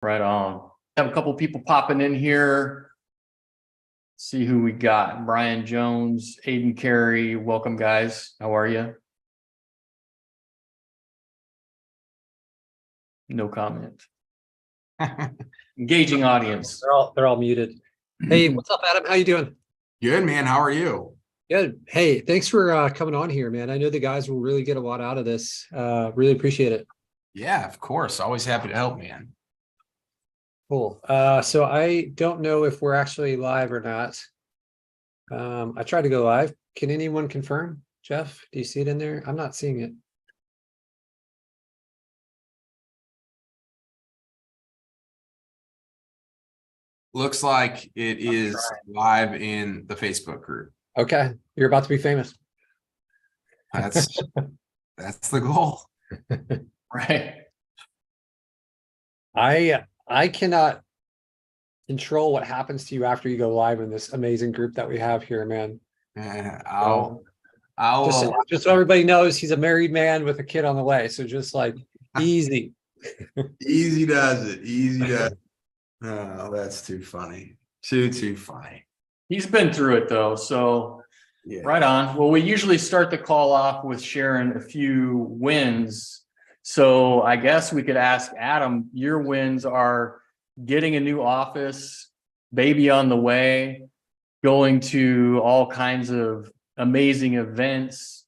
Right on. Have a couple people popping in here. See who we got. Brian Jones, Aiden Carey. Welcome, guys. How are you? No comment. Engaging audience. They're all muted. Hey, what's up, Adam? How you doing? Good, man. How are you? Good. Hey, thanks for coming on here, man. I know the guys will really get a lot out of this. Really appreciate it. Yeah, of course. Always happy to help, man. Cool. So I don't know if we're actually live or not. I tried to go live. Can anyone confirm? Jeff, do you see it in there? I'm not seeing it. Looks like it is live in the Facebook group. Okay, you're about to be famous. That's the goal. Right. I cannot control what happens to you after you go live in this amazing group that we have here, man. I'll Just so everybody knows, he's a married man with a kid on the way. So just like easy. Easy does it. Easy does it. Oh, that's too funny. Too funny. He's been through it though. So Yeah. right on. Well, we usually start the call off with sharing a few wins. So I guess we could ask Adam, your wins are getting a new office, baby on the way, going to all kinds of amazing events,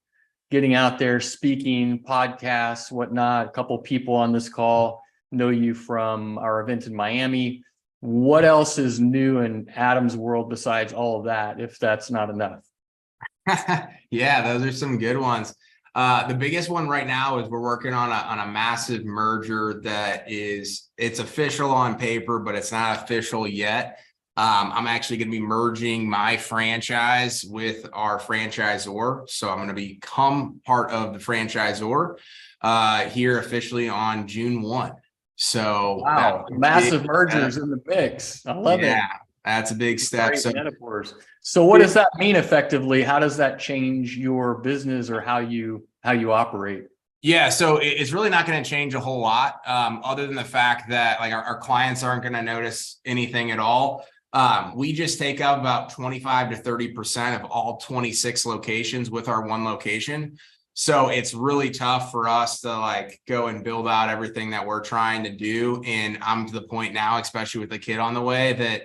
getting out there, speaking, podcasts, whatnot. A couple people on this call know you from our event in Miami. What else is new in Adam's world besides all of that, if that's not enough? Yeah, those are some good ones. The biggest one right now is we're working on a massive merger that it's official on paper, but it's not official yet. I'm actually going to be merging my franchise with our franchisor. So I'm going to become part of the franchisor here officially on June 1. So wow, massive mergers in the mix. I love it. Yeah, that's a big step. So metaphors. So what does that mean effectively? How does that change your business or how you operate? Yeah, so it's really not going to change a whole lot, other than the fact that like our clients aren't going to notice anything at all. We just take up about 25 to 30% of all 26 locations with our one location. So it's really tough for us to like go and build out everything that we're trying to do. And I'm to the point now, especially with the kid on the way, that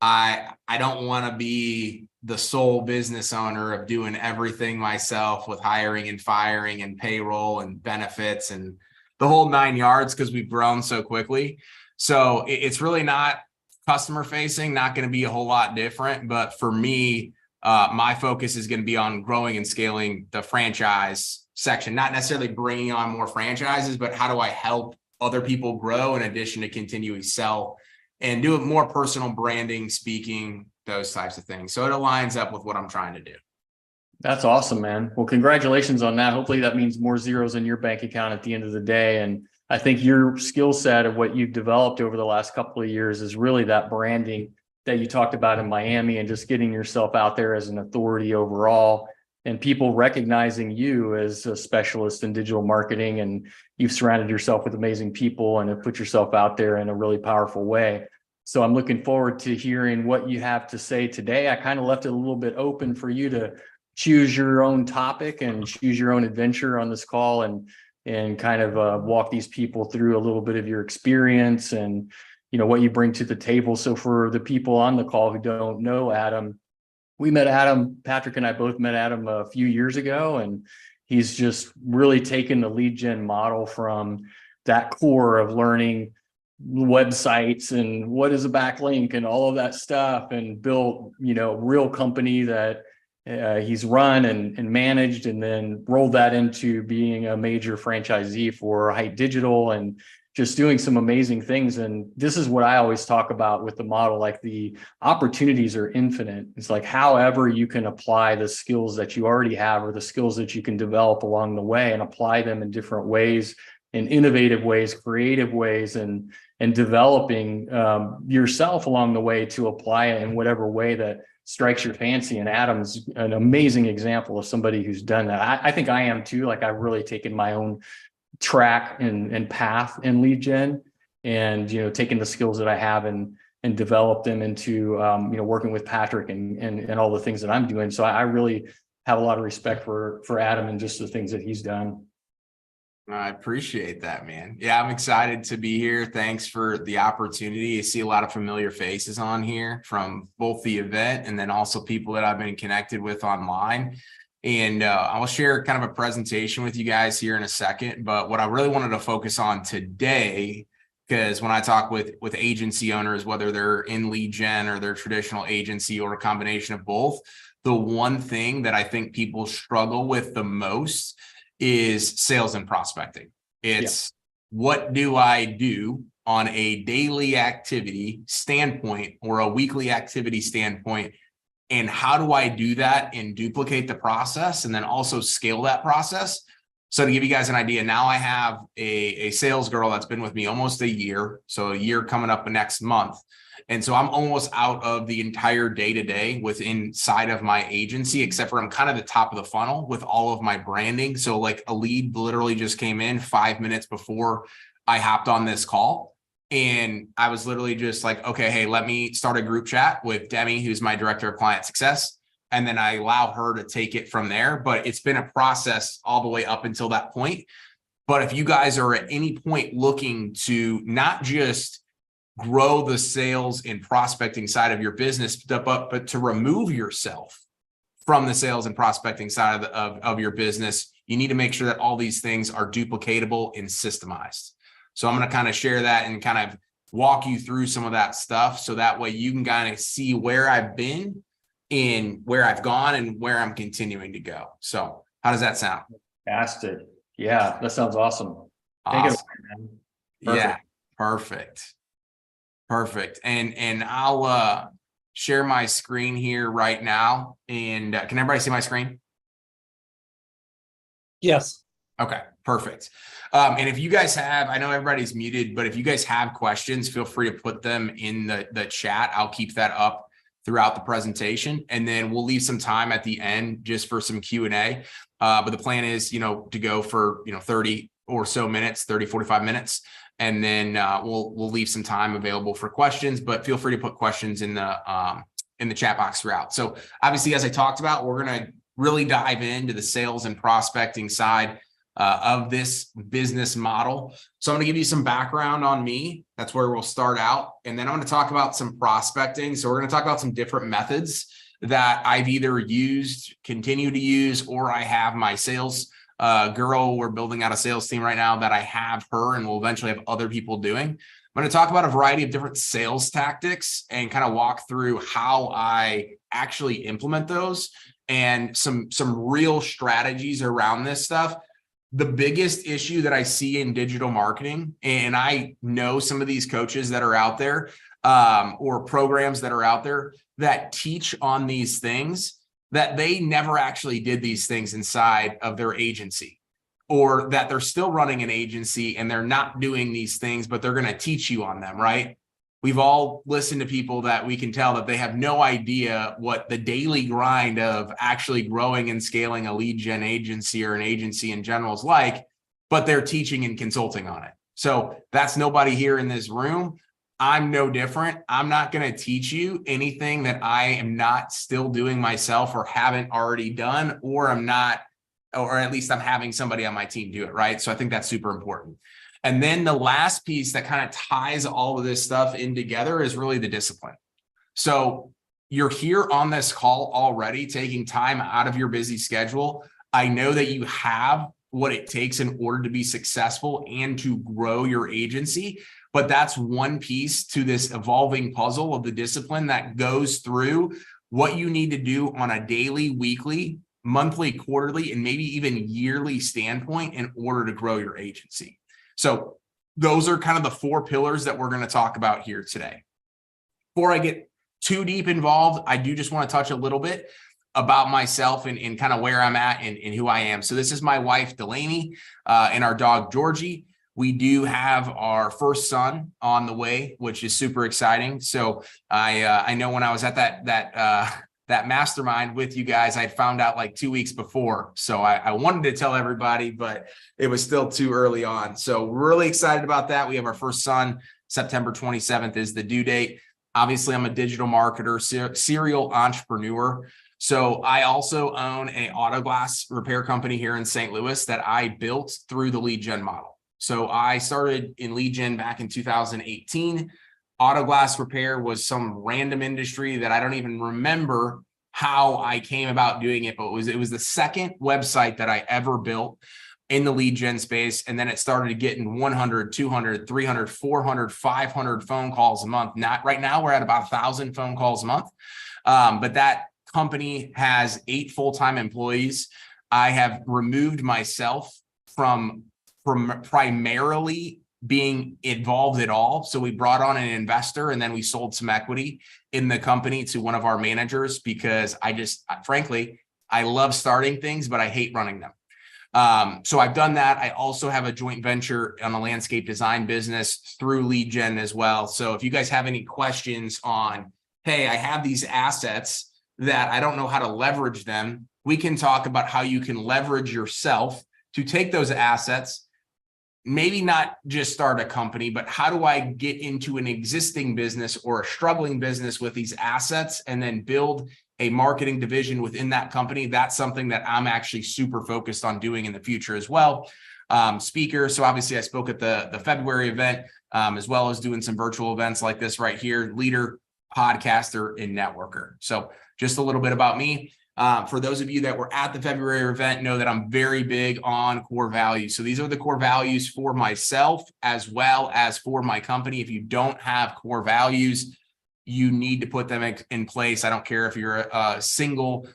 I don't want to be the sole business owner of doing everything myself with hiring and firing and payroll and benefits and the whole 9 yards, because we've grown so quickly. So it's really not customer facing, not going to be a whole lot different. But for me, my focus is going to be on growing and scaling the franchise section, not necessarily bringing on more franchises, but how do I help other people grow in addition to continuing to sell and do more personal branding, speaking, those types of things. So it aligns up with what I'm trying to do. That's awesome, man. Well, congratulations on that. Hopefully that means more zeros in your bank account at the end of the day. And I think your skill set of what you've developed over the last couple of years is really that branding that you talked about in Miami and just getting yourself out there as an authority overall and people recognizing you as a specialist in digital marketing. And you've surrounded yourself with amazing people and have put yourself out there in a really powerful way. So I'm looking forward to hearing what you have to say today. I kind of left it a little bit open for you to choose your own topic and choose your own adventure on this call and kind of walk these people through a little bit of your experience and, you know, what you bring to the table. So for the people on the call who don't know Adam, we met Adam, Patrick and I both met Adam a few years ago, and he's just really taken the lead gen model from that core of learning websites and what is a backlink and all of that stuff and built, you know, real company that he's run and managed, and then rolled that into being a major franchisee for Height Digital and just doing some amazing things. And this is what I always talk about with the model, like the opportunities are infinite. It's like, however you can apply the skills that you already have or the skills that you can develop along the way and apply them in different ways, in innovative ways, creative ways, and developing yourself along the way to apply it in whatever way that strikes your fancy. And Adam's an amazing example of somebody who's done that. I think I am too. Like, I've really taken my own track and path in lead gen and, taking the skills that I have and develop them into, working with Patrick and all the things that I'm doing. So I really have a lot of respect for Adam and just the things that he's done. I appreciate that, man. Yeah, I'm excited to be here. Thanks for the opportunity. I see a lot of familiar faces on here from both the event and then also people that I've been connected with online. And I'll share kind of a presentation with you guys here in a second. But what I really wanted to focus on today, because when I talk with agency owners, whether they're in lead gen or their traditional agency or a combination of both, the one thing that I think people struggle with the most is sales and prospecting. It's what do I do on a daily activity standpoint or a weekly activity standpoint, and how do I do that and duplicate the process and then also scale that process? So to give you guys an idea, now I have a sales girl that's been with me almost a year, so a year coming up next month. And so I'm almost out of the entire day-to-day within inside of my agency, except for I'm kind of the top of the funnel with all of my branding. So like a lead literally just came in 5 minutes before I hopped on this call. And I was literally just like, okay, hey, let me start a group chat with Demi, who's my director of client success. And then I allow her to take it from there. But it's been a process all the way up until that point. But if you guys are at any point looking to not just grow the sales and prospecting side of your business, but to remove yourself from the sales and prospecting side of your business, you need to make sure that all these things are duplicatable and systemized. So I'm going to kind of share that and kind of walk you through some of that stuff. So that way you can kind of see where I've been and where I've gone and where I'm continuing to go. So how does that sound? Fantastic. Yeah, that sounds awesome. Awesome. Perfect. Yeah, perfect. Perfect. And I'll share my screen here right now. And can everybody see my screen? Yes. Okay, perfect. And if you guys have, I know everybody's muted, but if you guys have questions, feel free to put them in the chat. I'll keep that up throughout the presentation. And then we'll leave some time at the end just for some Q&A. But the plan is, to go for, 30 or so minutes, 30, 45 minutes. And then we'll leave some time available for questions, but feel free to put questions in the chat box throughout. So obviously, as I talked about, we're going to really dive into the sales and prospecting side of this business model. So I'm going to give you some background on me. That's where we'll start out. And then I'm going to talk about some prospecting. So we're going to talk about some different methods that I've either used, continue to use, or I have my sales girl. We're building out a sales team right now that I have her and we'll eventually have other people doing. I'm going to talk about a variety of different sales tactics and kind of walk through how I actually implement those and some real strategies around this stuff. The biggest issue that I see in digital marketing, and I know some of these coaches that are out there or programs that are out there that teach on these things, that they never actually did these things inside of their agency, or that they're still running an agency and they're not doing these things, but they're going to teach you on them, right? We've all listened to people that we can tell that they have no idea what the daily grind of actually growing and scaling a lead gen agency or an agency in general is like, but they're teaching and consulting on it. So that's nobody here in this room. I'm no different. I'm not going to teach you anything that I am not still doing myself or haven't already done, or I'm not, or at least I'm having somebody on my team do it, right? So I think that's super important. And then the last piece that kind of ties all of this stuff in together is really the discipline. So you're here on this call already, taking time out of your busy schedule. I know that you have what it takes in order to be successful and to grow your agency. But that's one piece to this evolving puzzle of the discipline that goes through what you need to do on a daily, weekly, monthly, quarterly, and maybe even yearly standpoint in order to grow your agency. So those are kind of the 4 pillars that we're going to talk about here today. Before I get too deep involved, I do just want to touch a little bit about myself and kind of where I'm at and who I am. So this is my wife, Delaney, and our dog, Georgie. We do have our first son on the way, which is super exciting. So I know when I was at that that mastermind with you guys. I found out like 2 weeks before. So I wanted to tell everybody, but it was still too early on. So really excited about that. We have our first son, September 27th is the due date. Obviously, I'm a digital marketer, serial entrepreneur. So I also own a auto glass repair company here in St. Louis that I built through the lead gen model. So I started in lead gen back in 2018. Auto glass repair was some random industry that I don't even remember how I came about doing it, but it was the second website that I ever built in the lead gen space. And then it started getting 100, 200, 300, 400, 500 phone calls a month. Not right now, we're at about 1,000 phone calls a month. But that company has 8 full-time employees. I have removed myself from primarily being involved at all. So we brought on an investor and then we sold some equity in the company to one of our managers because frankly, I love starting things, but I hate running them. So I've done that. I also have a joint venture on a landscape design business through lead gen as well. So if you guys have any questions on, hey, I have these assets that I don't know how to leverage them, we can talk about how you can leverage yourself to take those assets, maybe not just start a company, but how do I get into an existing business or a struggling business with these assets and then build a marketing division within that company? That's something that I'm actually super focused on doing in the future as well. Speaker. So obviously I spoke at the February event, as well as doing some virtual events like this right here, leader, podcaster, and networker. So just a little bit about me. For those of you that were at the February event, know that I'm very big on core values. So these are the core values for myself as well as for my company. If you don't have core values, you need to put them in place. I don't care if you're a single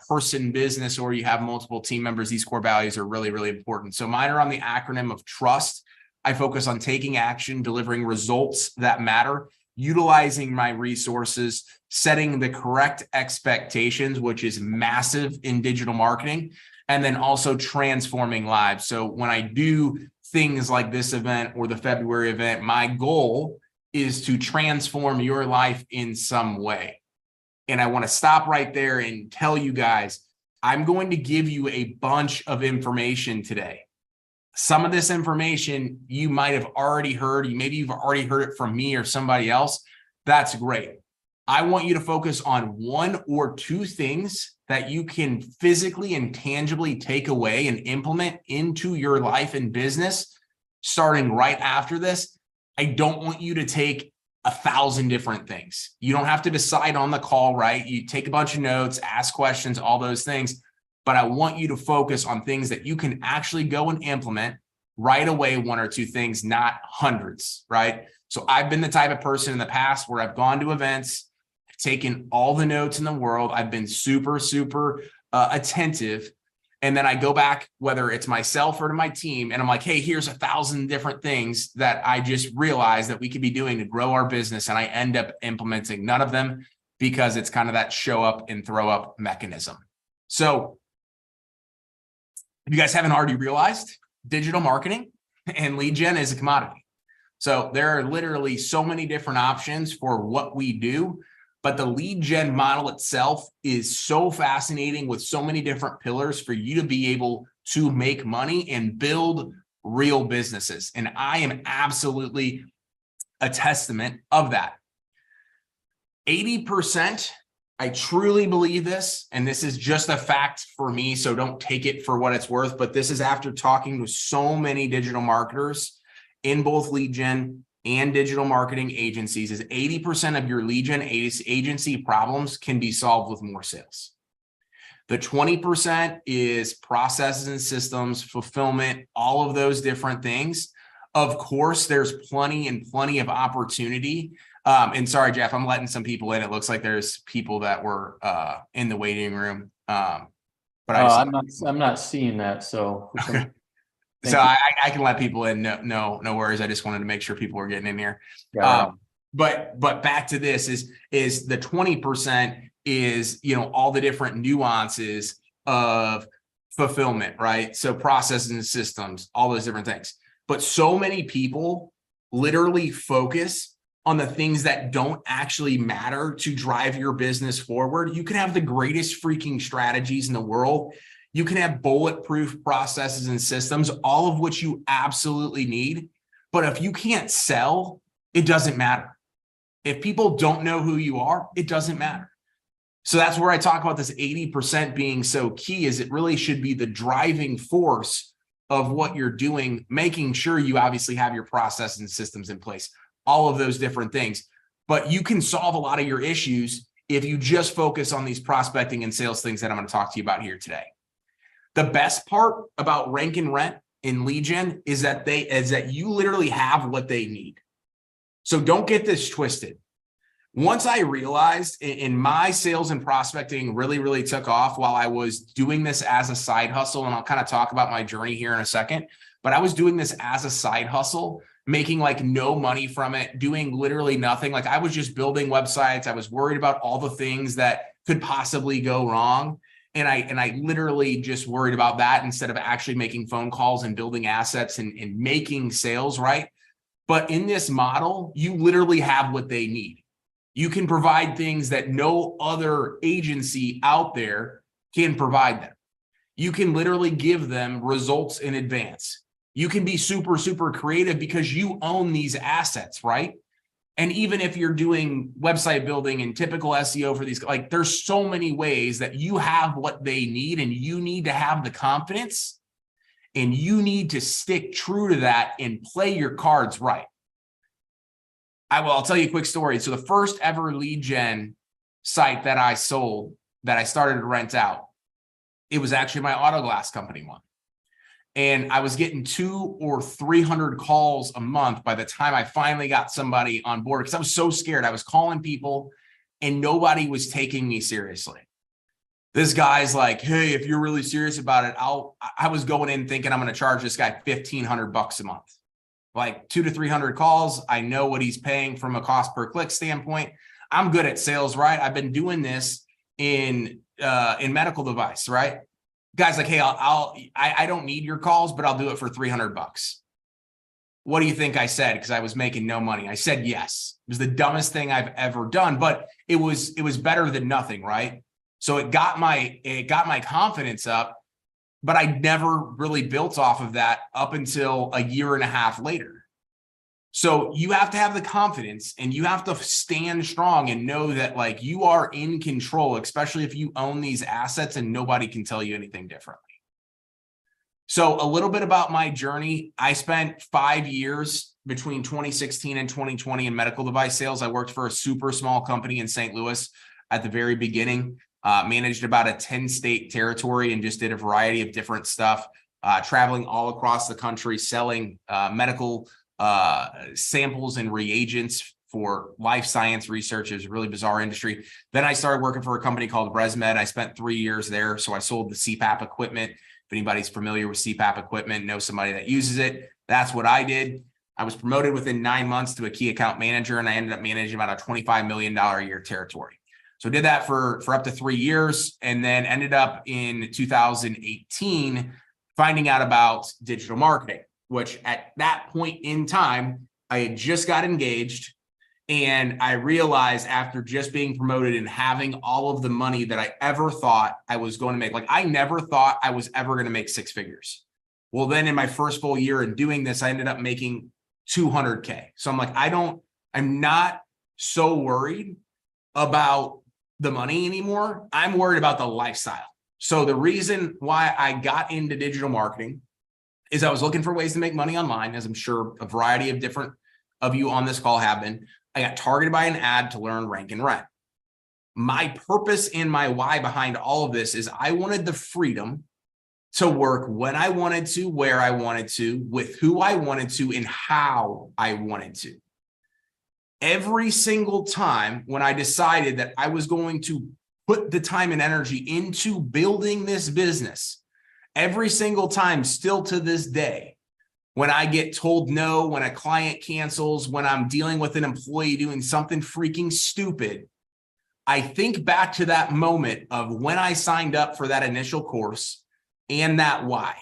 person business or you have multiple team members. These core values are really, really important. So mine are on the acronym of TRUST. I focus on taking action, delivering results that matter, utilizing my resources, setting the correct expectations, which is massive in digital marketing, and then also transforming lives. So when I do things like this event or the February event, my goal is to transform your life in some way. And I want to stop right there and tell you guys, I'm going to give you a bunch of information today. Some of this information you might have already heard. Maybe you've already heard it from me or somebody else. That's great. I want you to focus on 1 or 2 things that you can physically and tangibly take away and implement into your life and business starting right after this. I don't want you to take 1,000 different things. You don't have to decide on the call, right? You take a bunch of notes, ask questions, all those things. But I want you to focus on things that you can actually go and implement right away, 1 or 2 things, not hundreds, right? So I've been the type of person in the past where I've gone to events, taken all the notes in the world. I've been super, super attentive. And then I go back, whether it's myself or to my team, and I'm like, hey, here's 1,000 different things that I just realized that we could be doing to grow our business. And I end up implementing none of them because it's kind of that show up and throw up mechanism. So if you guys haven't already realized, digital marketing and lead gen is a commodity. So there are literally so many different options for what we do, but the lead gen model itself is so fascinating with so many different pillars for you to be able to make money and build real businesses. And I am absolutely a testament of that. 80%, I truly believe this, and this is just a fact for me, so don't take it for what it's worth, but this is after talking to so many digital marketers in both lead gen and digital marketing agencies, is 80% of your lead gen agency problems can be solved with more sales. The 20% is processes and systems, fulfillment, all of those different things. Of course, there's plenty of opportunity. And sorry, Jeff, I'm letting some people in. It looks like there's people that were in the waiting room. But I'm not seeing that. So, so I can let people in. No worries. I just wanted to make sure people were getting in here. But back to this is the 20% is, all the different nuances of fulfillment, right? So processes and systems, all those different things. But so many people literally focus on the things that don't actually matter to drive your business forward. You can have the greatest freaking strategies in the world. You can have bulletproof processes and systems, all of which you absolutely need. But if you can't sell, it doesn't matter. If people don't know who you are, it doesn't matter. So that's where I talk about this 80% being so key, is it really should be the driving force of what you're doing, making sure you obviously have your processes and systems in place, all of those different things. But you can solve a lot of your issues if you just focus on these prospecting and sales things that I'm going to talk to you about here today. The best part about Rank and Rent in lead gen is that you literally have what they need. So don't get this twisted. Once I realized in my sales and prospecting really took off while I was doing this as a side hustle, and I'll kind of talk about my journey here in a second, but I was doing this as a side hustle, making like no money from it, doing literally nothing. Like I was just building websites. I was worried about all the things that could possibly go wrong. And I literally just worried about that instead of actually making phone calls and building assets and making sales, right? But in this model, you literally have what they need. You can provide things that no other agency out there can provide them. You can literally give them results in advance. You can be super creative because you own these assets, right? And even if you're doing website building and typical SEO for these, like there's so many ways that you have what they need, and you need to have the confidence and you need to stick true to that and play your cards right. I'll tell you a quick story. So the first ever lead gen site that I sold, that I started to rent out, it was actually my auto glass company one. And I was getting 200 or 300 calls a month by the time I finally got somebody on board, because I was so scared. I was calling people and nobody was taking me seriously. This guy's like, hey, if you're really serious about it, I was going in thinking I'm going to charge this guy $1,500 a month. Like 200 to 300 calls. I know what he's paying from a cost per click standpoint. I'm good at sales, right? I've been doing this in medical device, right? Guys like, hey, I don't need your calls, but I'll do it for $300. What do you think I said? Because I was making no money. I said yes. It was the dumbest thing I've ever done, but it was better than nothing, right? So it got my confidence up, but I never really built off of that up until a year and a half later. So you have to have the confidence and you have to stand strong and know that like you are in control, especially if you own these assets and nobody can tell you anything differently. So a little bit about my journey. I spent 5 years between 2016 and 2020 in medical device sales. I worked for a super small company in St. Louis at the very beginning, managed about a 10-state territory and just did a variety of different stuff, traveling all across the country, selling medical samples and reagents for life science research. It was a really bizarre industry. Then I started working for a company called ResMed. I spent 3 years there. So I sold the CPAP equipment. If anybody's familiar with CPAP equipment, know somebody that uses it, that's what I did. I was promoted within 9 months to a key account manager, and I ended up managing about a $25 million a year territory. So did that for up to 3 years, and then ended up in 2018 finding out about digital marketing, which at that point in time, I had just got engaged. And I realized after just being promoted and having all of the money that I ever thought I was going to make, like I never thought I was ever going to make 6 figures. Well, then in my first full year in doing this, I ended up making 200K. So I'm like, I'm not so worried about the money anymore. I'm worried about the lifestyle. So the reason why I got into digital marketing is I was looking for ways to make money online, as I'm sure a variety of different of you on this call have been. I got targeted by an ad to learn Rank and Rent. My purpose and my why behind all of this is I wanted the freedom to work when I wanted to, where I wanted to, with who I wanted to, and how I wanted to. Every single time when I decided that I was going to put the time and energy into building this business, every single time, still to this day, when I get told no, when a client cancels, when I'm dealing with an employee doing something freaking stupid, I think back to that moment of when I signed up for that initial course and that why.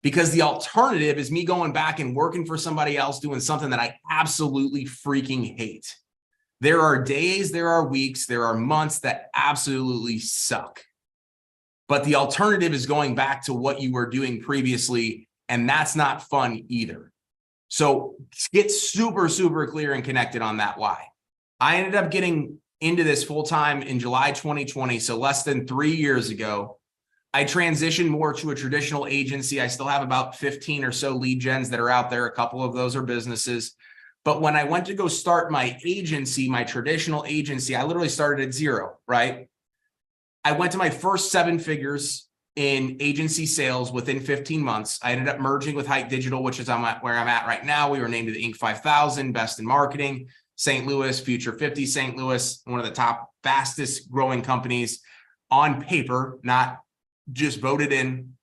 because the alternative is me going back and working for somebody else doing something that I absolutely freaking hate. There are days, there are weeks, there are months that absolutely suck. But the alternative is going back to what you were doing previously, and that's not fun either. So get super, super clear and connected on that why. I ended up getting into this full-time in July 2020, so less than 3 years ago. I transitioned more to a traditional agency. I still have about 15 or so lead gens that are out there. A couple of those are businesses. But when I went to go start my agency, my traditional agency, I literally started at zero, right? I went to my first 7 figures in agency sales within 15 months. I ended up merging with Height Digital, which is where I'm at right now. We were named to the Inc. 5000, Best in Marketing, St. Louis, Future 50 St. Louis, one of the top fastest growing companies on paper, not just voted in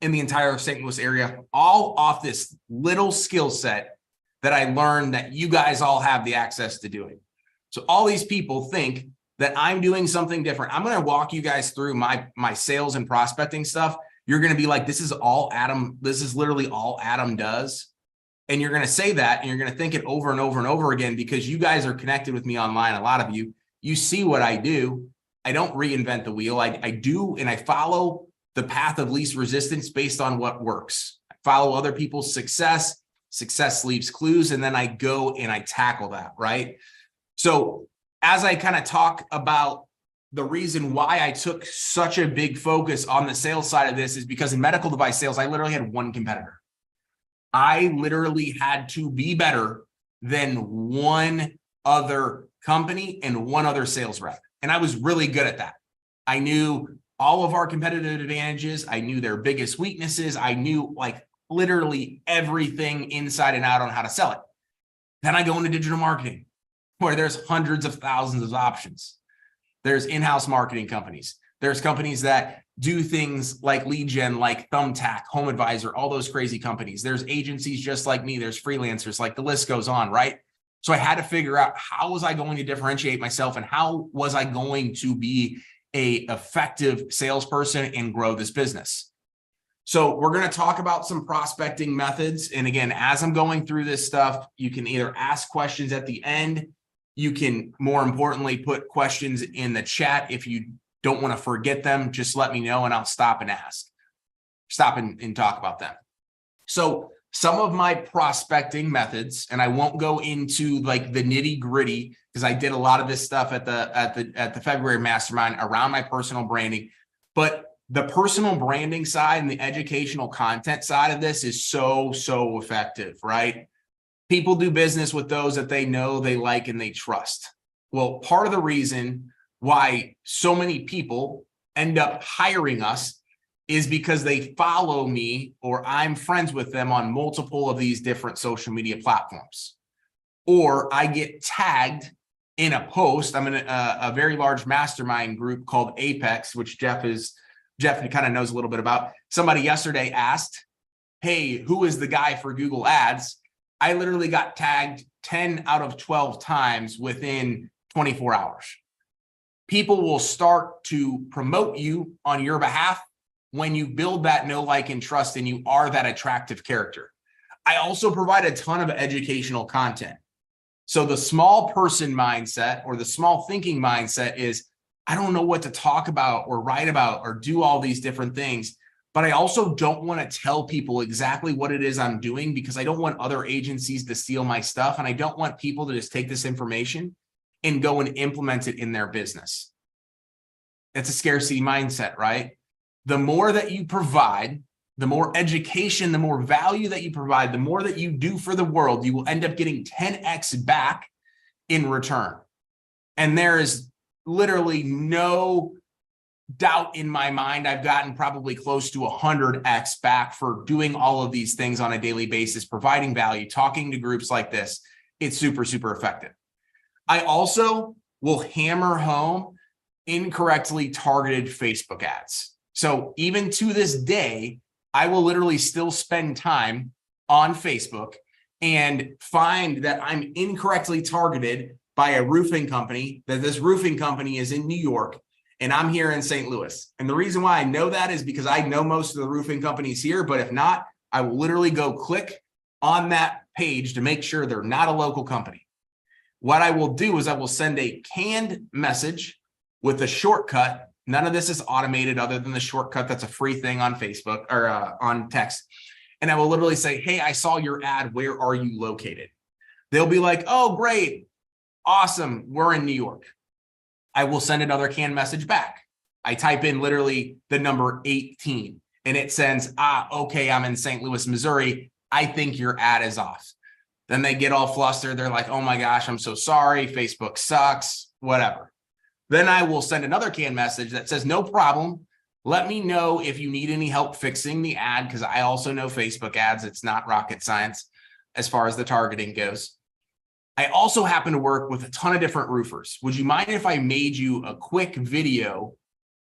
the entire St. Louis area, all off this little skill set that I learned that you guys all have the access to doing. So all these people think that I'm doing something different. I'm going to walk you guys through my sales and prospecting stuff. You're going to be like, this is all Adam. This is literally all Adam does. And you're going to say that, and you're going to think it over and over and over again, because you guys are connected with me online. A lot of you see what I do. I don't reinvent the wheel. I do, and I follow the path of least resistance based on what works. I follow other people's success. Success leaves clues, and then I go and I tackle that, right? So as I kind of talk about the reason why I took such a big focus on the sales side of this is because in medical device sales, I literally had one competitor. I literally had to be better than one other company and one other sales rep. And I was really good at that. I knew all of our competitive advantages. I knew their biggest weaknesses. I knew like literally everything inside and out on how to sell it. Then I go into digital marketing, where there's hundreds of thousands of options. There's in-house marketing companies. There's companies that do things like lead gen, like Thumbtack, Home Advisor, all those crazy companies. There's agencies just like me. There's freelancers, like the list goes on, right? So I had to figure out, how was I going to differentiate myself, and how was I going to be an effective salesperson and grow this business? So we're going to talk about some prospecting methods. And again, as I'm going through this stuff, you can either ask questions at the end. You can, more importantly, put questions in the chat. If you don't want to forget them, just let me know and I'll stop and talk about them. So some of my prospecting methods, and I won't go into like the nitty gritty, because I did a lot of this stuff at the February mastermind around my personal branding, but the personal branding side and the educational content side of this is so effective, right? People do business with those that they know, they like, and they trust. Well, part of the reason why so many people end up hiring us is because they follow me, or I'm friends with them on multiple of these different social media platforms. Or I get tagged in a post. I'm in a very large mastermind group called Apex, which Jeff kind of knows a little bit about. Somebody yesterday asked, hey, who is the guy for Google Ads? I literally got tagged 10 out of 12 times within 24 hours. People will start to promote you on your behalf when you build that know, like, and trust, and you are that attractive character. I also provide a ton of educational content. So the small person mindset, or the small thinking mindset, is I don't know what to talk about or write about or do all these different things, but I also don't want to tell people exactly what it is I'm doing, because I don't want other agencies to steal my stuff. And I don't want people to just take this information and go and implement it in their business. It's a scarcity mindset, right? The more that you provide, the more education, the more value that you provide, the more that you do for the world, you will end up getting 10x back in return. And there is literally no doubt in my mind, I've gotten probably close to 100x back for doing all of these things on a daily basis, providing value, talking to groups like this. It's super effective. I also will hammer home incorrectly targeted Facebook ads. So even to this day, I will literally still spend time on Facebook and find that I'm incorrectly targeted by a roofing company, that this roofing company is in New York and I'm here in St. Louis. And the reason why I know that is because I know most of the roofing companies here, but if not, I will literally go click on that page to make sure they're not a local company. What I will do is I will send a canned message with a shortcut. None of this is automated other than the shortcut. That's a free thing on Facebook or on text. And I will literally say, hey, I saw your ad. Where are you located? They'll be like, oh, great. Awesome. We're in New York. I will send another canned message back. I type in literally the number 18 and it sends, okay, I'm in St. Louis, Missouri. I think your ad is off. Then they get all flustered. They're like, oh my gosh, I'm so sorry. Facebook sucks, whatever. Then I will send another canned message that says, no problem. Let me know if you need any help fixing the ad, because I also know Facebook ads. It's not rocket science as far as the targeting goes. I also happen to work with a ton of different roofers. Would you mind if I made you a quick video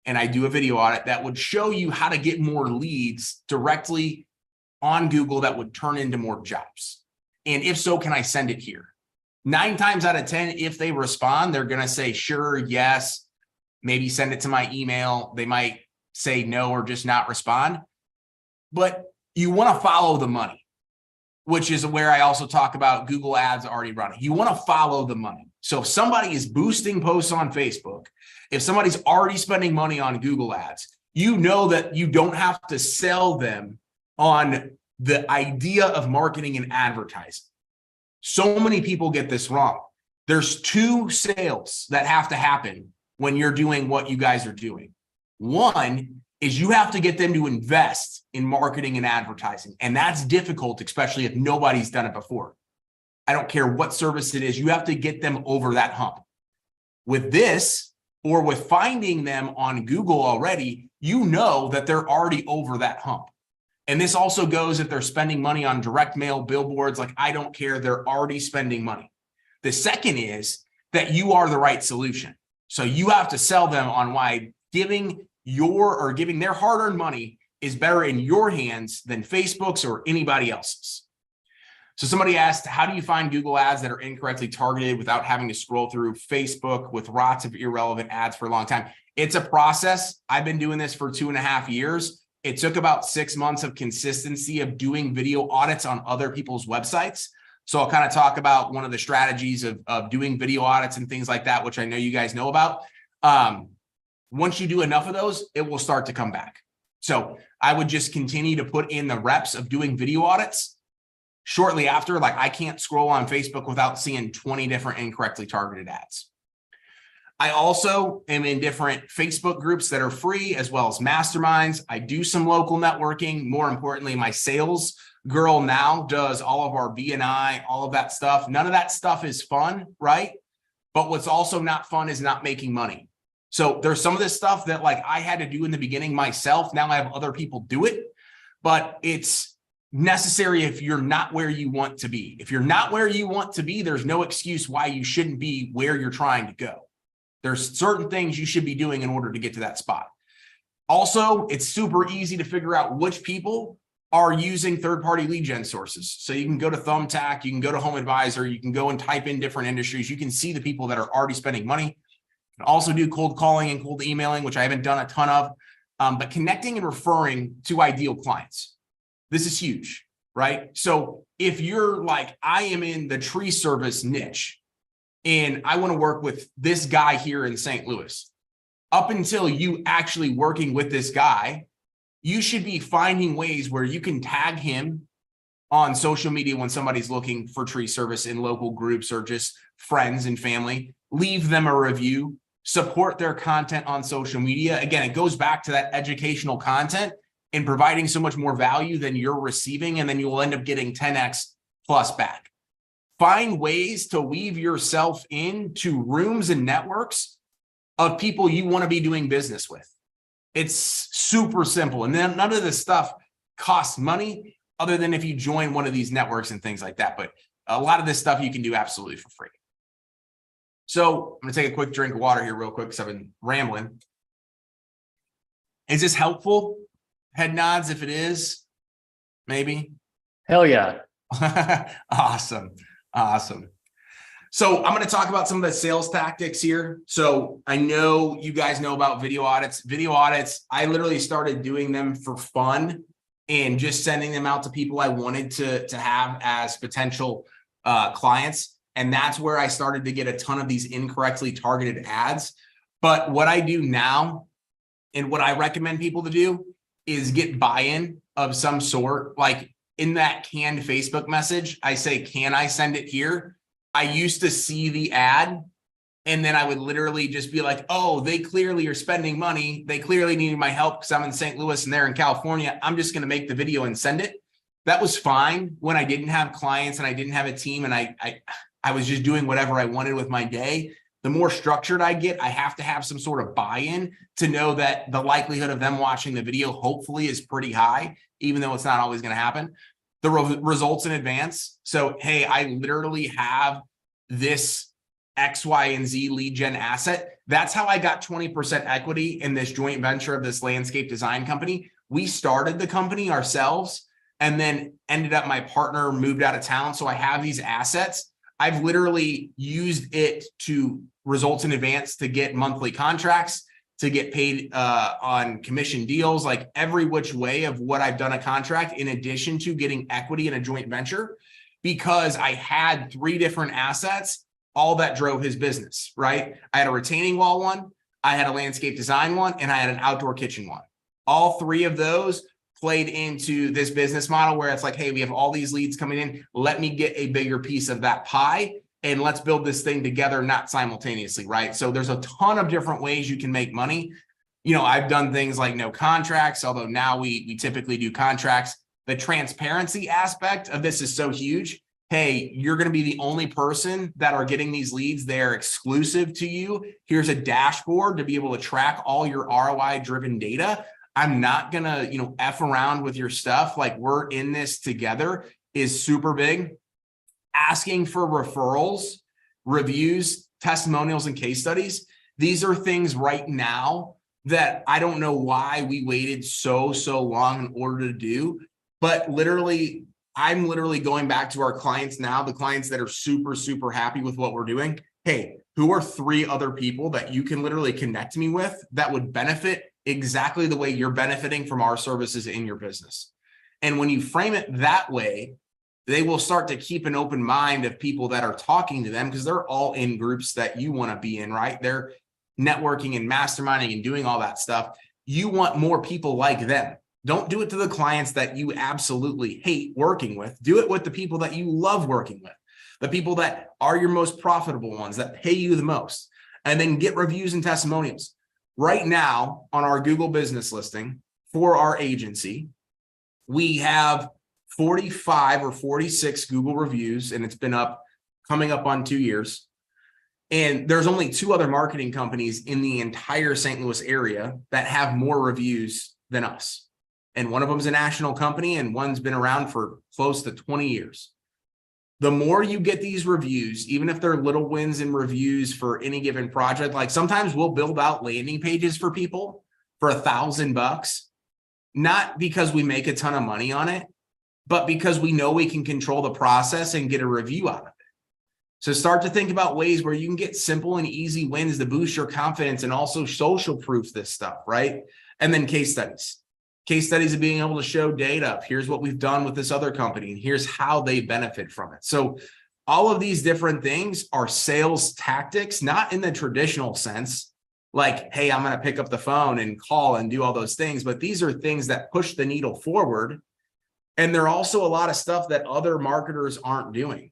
and I do a video audit that would show you how to get more leads directly on Google that would turn into more jobs? And if so, can I send it here? 9 times out of 10, if they respond, they're going to say, sure, yes, maybe send it to my email. They might say no or just not respond. But you want to follow the money, which is where I also talk about Google ads already running. You want to follow the money. So if somebody is boosting posts on Facebook, if somebody's already spending money on Google ads, you know that you don't have to sell them on the idea of marketing and advertising. So many people get this wrong. There's 2 sales that have to happen when you're doing what you guys are doing. One is you have to get them to invest in marketing and advertising. And that's difficult, especially if nobody's done it before. I don't care what service it is. You have to get them over that hump. With this, or with finding them on Google already, you know that they're already over that hump. And this also goes if they're spending money on direct mail, billboards, like I don't care, they're already spending money. The second is that you are the right solution. So you have to sell them on why giving their hard-earned money is better in your hands than Facebook's or anybody else's. So somebody asked, how do you find Google ads that are incorrectly targeted without having to scroll through Facebook with lots of irrelevant ads for a long time? It's a process. I've been doing this for 2.5 years. It took about 6 months of consistency of doing video audits on other people's websites. So I'll kind of talk about one of the strategies of doing video audits and things like that, which I know you guys know about. Once you do enough of those, it will start to come back. So I would just continue to put in the reps of doing video audits. Shortly after, like I can't scroll on Facebook without seeing 20 different incorrectly targeted ads. I also am in different Facebook groups that are free, as well as masterminds. I do some local networking. More importantly, my sales girl now does all of our BNI, all of that stuff. None of that stuff is fun, right? But what's also not fun is not making money. So there's some of this stuff that like I had to do in the beginning myself. Now I have other people do it, but it's necessary if you're not where you want to be. If you're not where you want to be, there's no excuse why you shouldn't be where you're trying to go. There's certain things you should be doing in order to get to that spot. Also, it's super easy to figure out which people are using third-party lead gen sources. So you can go to Thumbtack, you can go to Home Advisor, you can go and type in different industries. You can see the people that are already spending money. You can also do cold calling and cold emailing, which I haven't done a ton of, but connecting and referring to ideal clients. This is huge, right? So if you're like, I am in the tree service niche and I want to work with this guy here in St. Louis, up until you actually working with this guy, you should be finding ways where you can tag him on social media when somebody's looking for tree service in local groups or just friends and family. Leave them a review, support their content on social media. Again, it goes back to that educational content and providing so much more value than you're receiving, and then you will end up getting 10x plus back. Find ways to weave yourself into rooms and networks of people you want to be doing business with. It's super simple. And then none of this stuff costs money other than if you join one of these networks and things like that. But a lot of this stuff you can do absolutely for free. So I'm going to take a quick drink of water here real quick because I've been rambling. Is this helpful? Head nods if it is, maybe. Hell yeah. Awesome. So I'm going to talk about some of the sales tactics here. So I know you guys know about video audits. Video audits, I literally started doing them for fun and just sending them out to people I wanted to have as potential clients. And that's where I started to get a ton of these incorrectly targeted ads. But what I do now, and what I recommend people to do, is get buy-in of some sort. Like in that canned Facebook message, I say, can I send it here? I used to see the ad, and then I would literally just be like, oh, they clearly are spending money. They clearly needed my help because I'm in St. Louis and they're in California. I'm just going to make the video and send it. That was fine when I didn't have clients and I didn't have a team, and I was just doing whatever I wanted with my day. The more structured I get, I have to have some sort of buy-in to know that the likelihood of them watching the video hopefully is pretty high, even though it's not always going to happen. The results in advance. So, hey, I literally have this X, Y, and Z lead gen asset. That's how I got 20% equity in this joint venture of this landscape design company. We started the company ourselves and then ended up, my partner moved out of town. So I have these assets. I've literally used it to results in advance to get monthly contracts, to get paid on commission deals, like every which way of what I've done a contract, in addition to getting equity in a joint venture, because I had 3 different assets, all that drove his business, right? I had a retaining wall one, I had a landscape design one, and I had an outdoor kitchen one. All 3 of those played into this business model where it's like, hey, we have all these leads coming in. Let me get a bigger piece of that pie and let's build this thing together, not simultaneously, right? So there's a ton of different ways you can make money. You know, I've done things like no contracts, although now we typically do contracts. The transparency aspect of this is so huge. Hey, you're going to be the only person that are getting these leads. They're exclusive to you. Here's a dashboard to be able to track all your ROI driven data. I'm not going to, F around with your stuff. Like, we're in this together is super big. Asking for referrals, reviews, testimonials, and case studies. These are things right now that I don't know why we waited so long in order to do, but literally, I'm literally going back to our clients now, the clients that are super happy with what we're doing. Hey, who are 3 other people that you can literally connect me with that would benefit exactly the way you're benefiting from our services in your business? And when you frame it that way, they will start to keep an open mind of people that are talking to them, because they're all in groups that you want to be in, right? They're networking and masterminding and doing all that stuff. You want more people like them. Don't do it to the clients that you absolutely hate working with. Do it with the people that you love working with, the people that are your most profitable ones, that pay you the most, and then get reviews and testimonials. Right now on our Google business listing for our agency, we have 45 or 46 Google reviews, and it's been coming up on 2 years. And there's only 2 other marketing companies in the entire St. Louis area that have more reviews than us. And one of them is a national company, and one's been around for close to 20 years. The more you get these reviews, even if they're little wins in reviews for any given project, like sometimes we'll build out landing pages for people for $1,000, not because we make a ton of money on it, but because we know we can control the process and get a review out of it. So start to think about ways where you can get simple and easy wins to boost your confidence, and also social proof this stuff, right? And then case studies. Case studies of being able to show data. Here's what we've done with this other company, and here's how they benefit from it. So all of these different things are sales tactics, not in the traditional sense, like, hey, I'm going to pick up the phone and call and do all those things. But these are things that push the needle forward. And there are also a lot of stuff that other marketers aren't doing.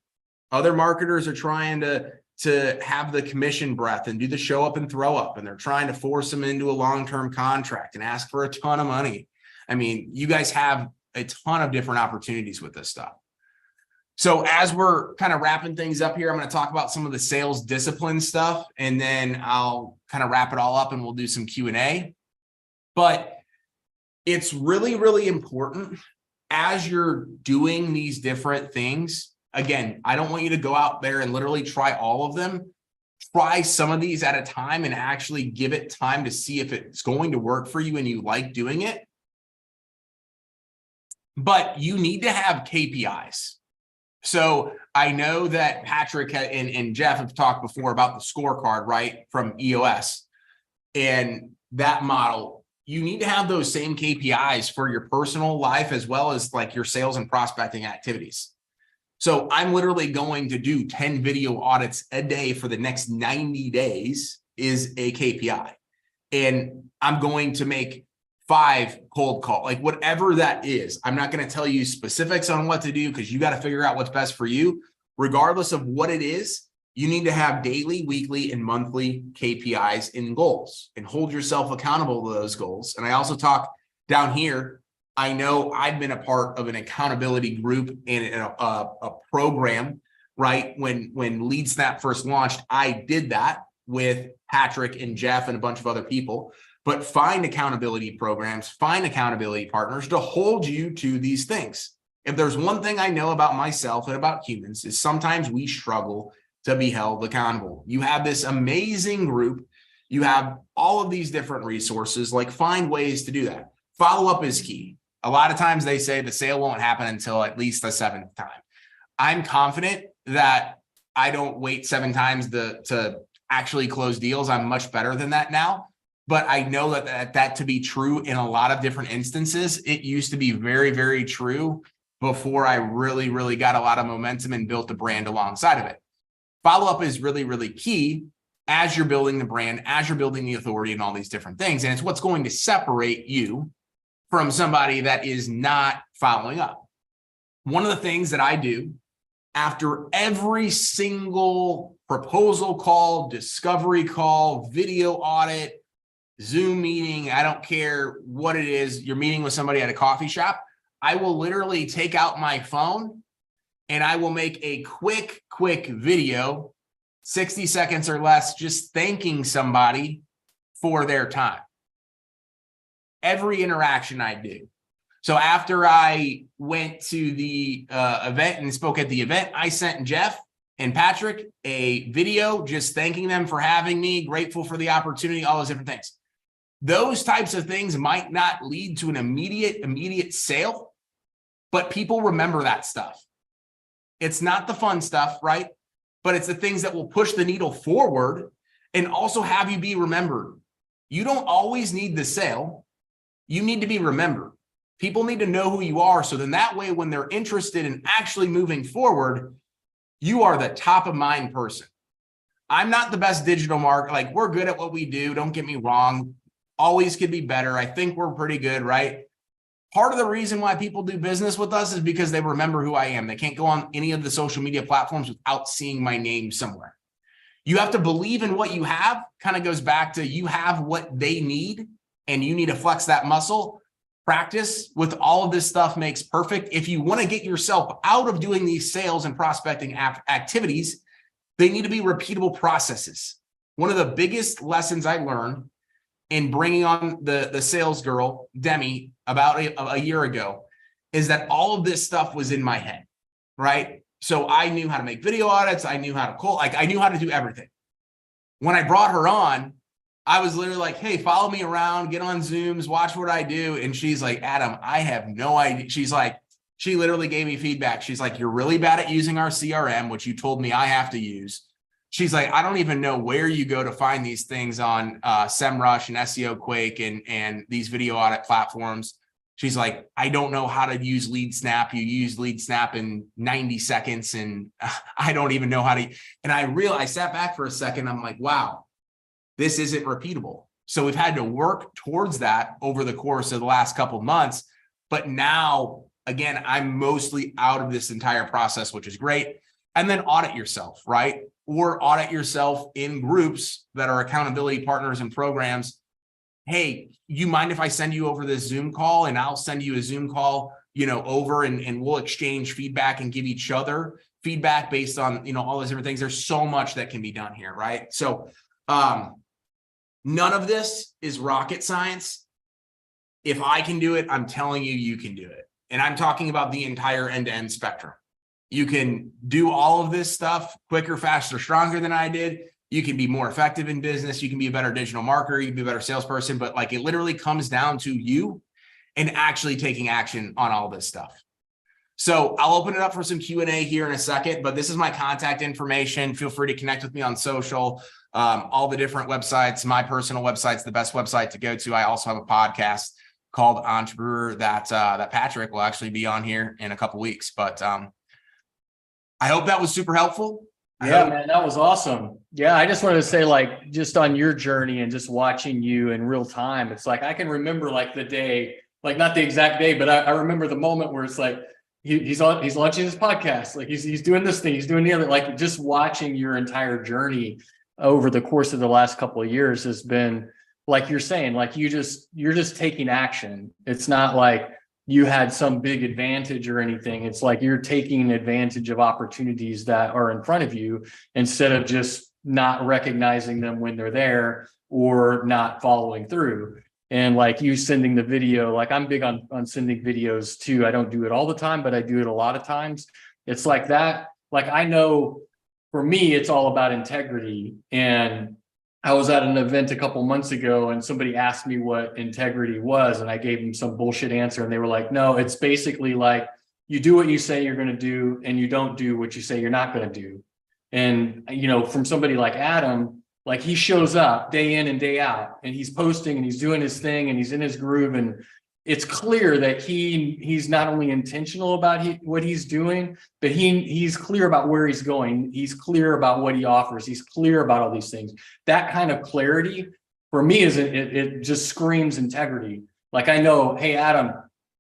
Other marketers are trying to have the commission breath and do the show up and throw up. And they're trying to force them into a long-term contract and ask for a ton of money. I mean, you guys have a ton of different opportunities with this stuff. So as we're kind of wrapping things up here, I'm going to talk about some of the sales discipline stuff, and then I'll kind of wrap it all up and we'll do some Q&A. But it's really important as you're doing these different things. Again, I don't want you to go out there and literally try all of them. Try some of these at a time and actually give it time to see if it's going to work for you and you like doing it. But you need to have KPIs. So I know that Patrick and Jeff have talked before about the scorecard, right, from EOS. And that model, you need to have those same KPIs for your personal life as well as like your sales and prospecting activities. So I'm literally going to do 10 video audits a day for the next 90 days is a KPI. And I'm going to make 5 cold call, like whatever that is. I'm not going to tell you specifics on what to do because you got to figure out what's best for you. Regardless of what it is, you need to have daily, weekly, and monthly KPIs and goals and hold yourself accountable to those goals. And I also talk down here. I know I've been a part of an accountability group and a program, right? When LeadSnap first launched, I did that with Patrick and Jeff and a bunch of other people. But find accountability programs, find accountability partners to hold you to these things. If there's one thing I know about myself and about humans is sometimes we struggle to be held accountable. You have this amazing group. You have all of these different resources, like find ways to do that. Follow-up is key. A lot of times they say the sale won't happen until at least the 7th time. I'm confident that I don't wait 7 times to actually close deals. I'm much better than that now. But I know that to be true in a lot of different instances. It used to be very, very true before I really, really got a lot of momentum and built the brand alongside of it. Follow-up is really, really key as you're building the brand, as you're building the authority and all these different things. And it's what's going to separate you from somebody that is not following up. One of the things that I do after every single proposal call, discovery call, video audit, Zoom meeting, I don't care what it is, you're meeting with somebody at a coffee shop, I will literally take out my phone and I will make a quick video, 60 seconds or less, just thanking somebody for their time. Every interaction I do. So after I went to the event and spoke at the event, I sent Jeff and Patrick a video just thanking them for having me, grateful for the opportunity, all those different things. Those types of things might not lead to an immediate sale, but people remember that stuff. It's not the fun stuff, right? But it's the things that will push the needle forward and also have you be remembered. You don't always need the sale. You need to be remembered. People need to know who you are. So then that way, when they're interested in actually moving forward, you are the top of mind person. I'm not the best digital marketer. Like, we're good at what we do. Don't get me wrong. Always could be better. I think we're pretty good, right? Part of the reason why people do business with us is because they remember who I am. They can't go on any of the social media platforms without seeing my name somewhere. You have to believe in what you have. Kind of goes back to you have what they need and you need to flex that muscle. Practice with all of this stuff makes perfect. If you want to get yourself out of doing these sales and prospecting activities, they need to be repeatable processes. One of the biggest lessons I learned in bringing on the sales girl, Demi, about a year ago, is that all of this stuff was in my head, right? So I knew how to make video audits. I knew how to call, like I knew how to do everything. When I brought her on, I was literally like, hey, follow me around, get on Zooms, watch what I do. And she's like, Adam, I have no idea. She's like, she literally gave me feedback. She's like, you're really bad at using our CRM, which you told me I have to use. She's like, I don't even know where you go to find these things on SEMrush and SEO Quake and these video audit platforms. She's like, I don't know how to use LeadSnap. You use LeadSnap in 90 seconds and I don't even know how to. And I sat back for a second. I'm like, wow, this isn't repeatable. So we've had to work towards that over the course of the last couple of months. But now, again, I'm mostly out of this entire process, which is great. And then audit yourself, right? Or audit yourself in groups that are accountability partners and programs. Hey, you mind if I send you over this Zoom call and I'll send you a Zoom call, over and we'll exchange feedback and give each other feedback based on, all those different things. There's so much that can be done here, right? So none of this is rocket science. If I can do it, I'm telling you, you can do it. And I'm talking about the entire end-to-end spectrum. You can do all of this stuff quicker, faster, stronger than I did. You can be more effective in business. You can be a better digital marketer. You can be a better salesperson, but like it literally comes down to you and actually taking action on all this stuff. So I'll open it up for some Q&A here in a second, but this is my contact information. Feel free to connect with me on social, all the different websites. My personal website's the best website to go to. I also have a podcast called Entrepreneur that Patrick will actually be on here in a couple weeks. But I hope that was super helpful. Yeah, man, that was awesome. Yeah, I just wanted to say, like, just on your journey and just watching you in real time, it's like I can remember like the day, like not the exact day, but I remember the moment where it's like he's launching his podcast, like he's doing this thing, he's doing the other, like just watching your entire journey over the course of the last couple of years has been, like you're saying, like you're just taking action. It's not like you had some big advantage or anything. It's like you're taking advantage of opportunities that are in front of you instead of just not recognizing them when they're there or not following through. And like you sending the video, like I'm big on sending videos too. I don't do it all the time, but I do it a lot of times. It's like that. Like I know for me, it's all about integrity. And I was at an event a couple months ago and somebody asked me what integrity was, and I gave them some bullshit answer. And they were like, no, it's basically like you do what you say you're going to do and you don't do what you say you're not going to do. And, you know, from somebody like Adam, like he shows up day in and day out and he's posting and he's doing his thing and he's in his groove. And it's clear that he's not only intentional about what he's doing, but he's clear about where he's going. He's clear about what he offers. He's clear about all these things. That kind of clarity for me it just screams integrity. Like I know, hey, Adam,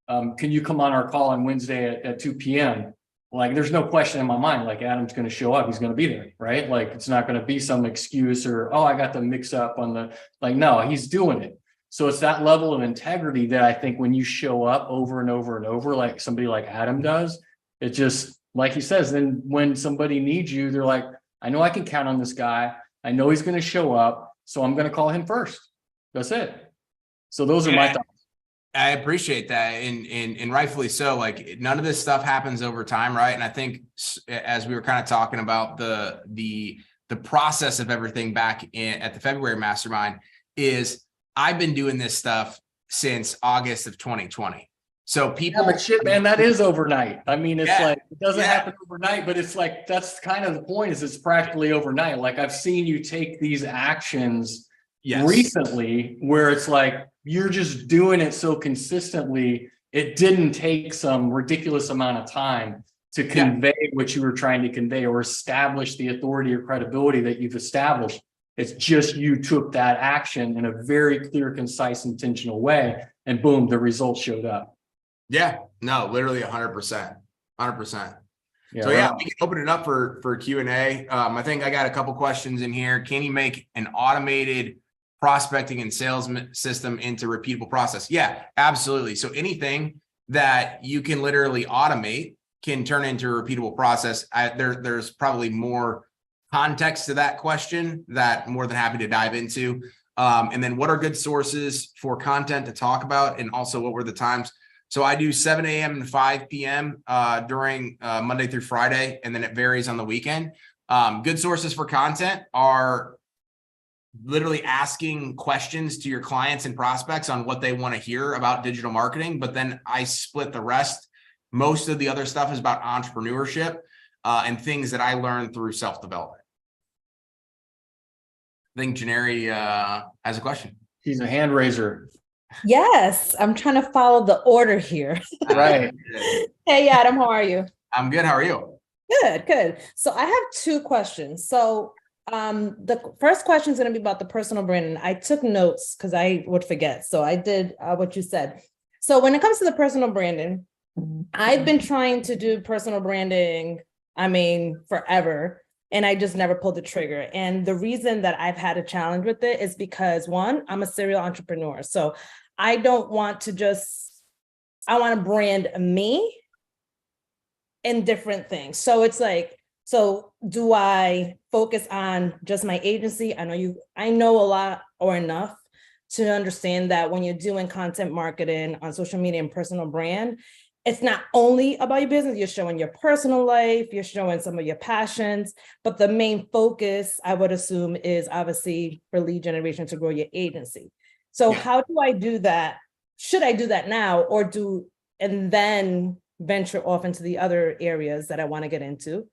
can you come on our call on Wednesday at 2 p.m.? Like there's no question in my mind, like Adam's going to show up. He's going to be there, right? Like it's not going to be some excuse or, oh, I got the mix up on the, like, no, he's doing it. So it's that level of integrity that I think when you show up over and over and over, like somebody like Adam does, it just, like he says, then when somebody needs you, they're like, I know I can count on this guy. I know he's going to show up. So I'm going to call him first. That's it. So those are my thoughts. I appreciate that. And rightfully so. Like none of this stuff happens over time. Right. And I think as we were kind of talking about the process of everything back at the February mastermind is I've been doing this stuff since August of 2020. So people, yeah, but shit, man, that is overnight. I mean, it's like, it doesn't happen overnight, but it's like, that's kind of the point is it's practically overnight. Like I've seen you take these actions recently where it's like, you're just doing it so consistently. It didn't take some ridiculous amount of time to convey what you were trying to convey or establish the authority or credibility that you've established. It's just you took that action in a very clear, concise, intentional way, and boom, the results showed up. Yeah, no, literally 100%, 100%. Yeah, so we can open it up for Q&A. I think I got a couple questions in here. Can you make an automated prospecting and sales system into repeatable process? Yeah, absolutely. So anything that you can literally automate can turn into a repeatable process. There's probably more context to that question that I'm more than happy to dive into. And then what are good sources for content to talk about? And also what were the times? So I do 7 a.m. and 5 p.m. During Monday through Friday, and then it varies on the weekend. Good sources for content are literally asking questions to your clients and prospects on what they want to hear about digital marketing. But then I split the rest. Most of the other stuff is about entrepreneurship and things that I learned through self-development. I think Janeri has a question. She's a hand raiser. Yes, I'm trying to follow the order here. Right. Hey, Adam, how are you? I'm good. How are you? Good, good. So I have two questions. So the first question is going to be about the personal branding. I took notes because I would forget. So I did what you said. So when it comes to the personal branding, I've been trying to do personal branding, forever. And I just never pulled the trigger. And the reason that I've had a challenge with it is because, one, I'm a serial entrepreneur. So I don't want to I want to brand me in different things. So it's like, so do I focus on just my agency? I know a lot or enough to understand that when you're doing content marketing on social media and personal brand, it's not only about your business, you're showing your personal life, you're showing some of your passions, but the main focus, I would assume, is obviously for lead generation to grow your agency. So how do I do that? Should I do that now and then venture off into the other areas that I want to get into?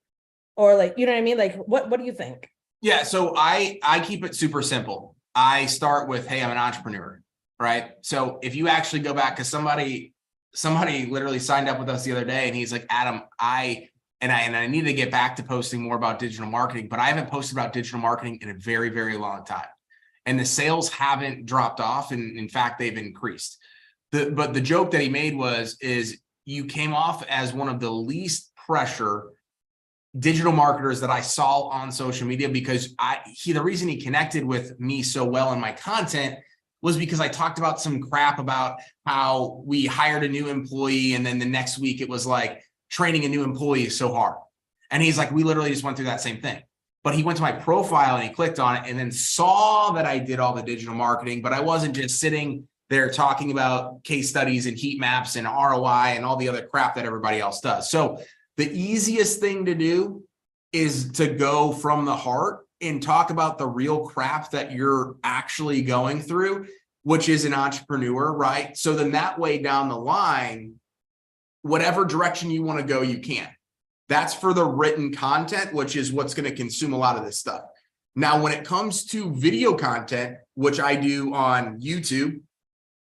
Or like, you know what I mean? Like, what do you think? Yeah, so I keep it super simple. I start with, hey, I'm an entrepreneur, right? So if you actually go back, because somebody literally signed up with us the other day, and he's like, Adam, I need to get back to posting more about digital marketing, but I haven't posted about digital marketing in a very, very long time. And the sales haven't dropped off. And in fact, they've increased. But the joke that he made is you came off as one of the least pressure digital marketers that I saw on social media, because the reason he connected with me so well in my content was because I talked about some crap about how we hired a new employee, and then the next week it was like training a new employee is so hard. And he's like, we literally just went through that same thing. But he went to my profile and he clicked on it and then saw that I did all the digital marketing, but I wasn't just sitting there talking about case studies and heat maps and ROI and all the other crap that everybody else does. So the easiest thing to do is to go from the heart and talk about the real crap that you're actually going through, which is an entrepreneur, right? So then that way down the line, whatever direction you want to go, you can. That's for the written content, which is what's going to consume a lot of this stuff. Now, when it comes to video content, which I do on YouTube,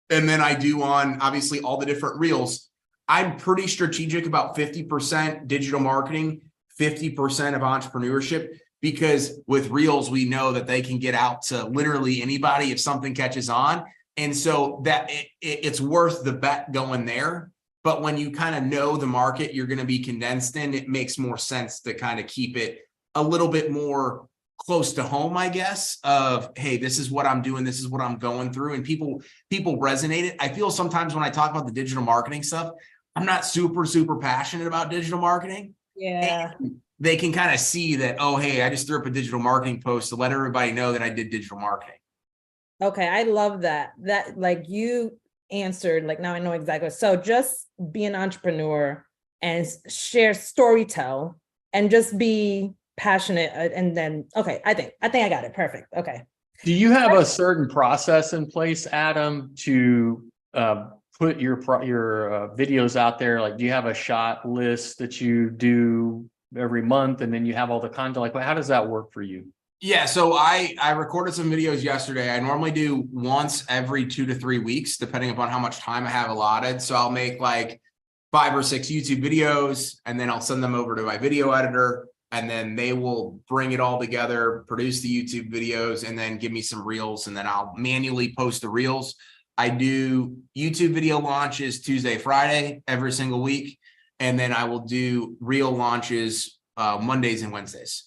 and then I do on obviously all the different reels, I'm pretty strategic about 50% digital marketing, 50% of entrepreneurship, because with reels, we know that they can get out to literally anybody if something catches on. And so that it's worth the bet going there. But when you kind of know the market you're going to be condensed in, it makes more sense to kind of keep it a little bit more close to home, I guess, of, hey, this is what I'm doing. This is what I'm going through. And people resonate it. I feel sometimes when I talk about the digital marketing stuff, I'm not super, super passionate about digital marketing. Yeah. And they can kind of see that, oh, hey, I just threw up a digital marketing post to let everybody know that I did digital marketing. Okay. I love that. That, like, you answered, like, now I know exactly. So just be an entrepreneur and share, storytell, and just be passionate. And then, okay, I think I got it. Perfect. Okay. Do you have a certain process in place, Adam, to put your videos out there? Like, do you have a shot list that you do every month, and then you have all the content? Like, how does that work for you? Yeah, so I recorded some videos yesterday. I normally do once every 2 to 3 weeks, depending upon how much time I have allotted. So I'll make like 5 or 6 YouTube videos, and then I'll send them over to my video editor, and then they will bring it all together, produce the YouTube videos, and then give me some reels, and then I'll manually post the reels. I do YouTube video launches Tuesday, Friday, every single week. And then I will do reel launches Mondays and Wednesdays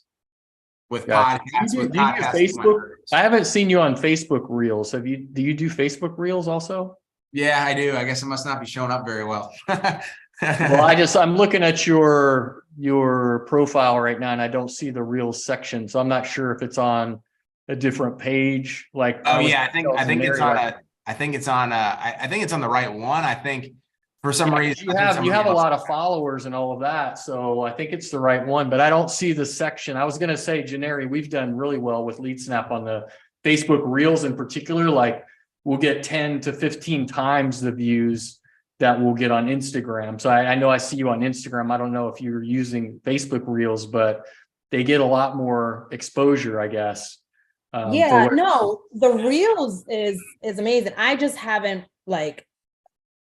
with podcasts. Do you do Facebook? I haven't seen you on Facebook Reels. Do you do Facebook Reels also? Yeah, I do. I guess it must not be showing up very well. Well, I'm looking at your profile right now, and I don't see the Reels section. So I'm not sure if it's on a different page. Like, oh yeah, I think it's on I think it's on the right one. I think for some reason you have a lot of followers and all of that, so I think it's the right one, but I don't see the section. I was going to say, Janeri, we've done really well with LeadSnap on the Facebook Reels in particular. Like, we'll get 10 to 15 times the views that we'll get on Instagram. So I know I see you on Instagram. I don't know if you're using Facebook Reels, but they get a lot more exposure, I guess. No, the Reels is amazing. I just haven't like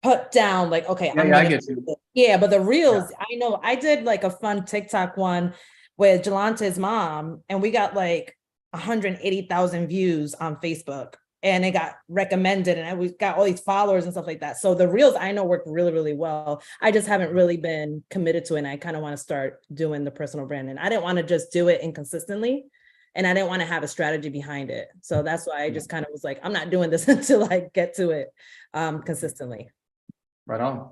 put down like, okay, I get you. Yeah, but the Reels, I know I did like a fun TikTok one with Jalante's mom, and we got like 180,000 views on Facebook, and it got recommended, and we got all these followers and stuff like that. So the Reels I know work really, really well. I just haven't really been committed to it, and I kind of want to start doing the personal branding. I didn't want to just do it inconsistently, and I didn't want to have a strategy behind it. So that's why I just kind of was like, I'm not doing this until I get to it consistently. Right on.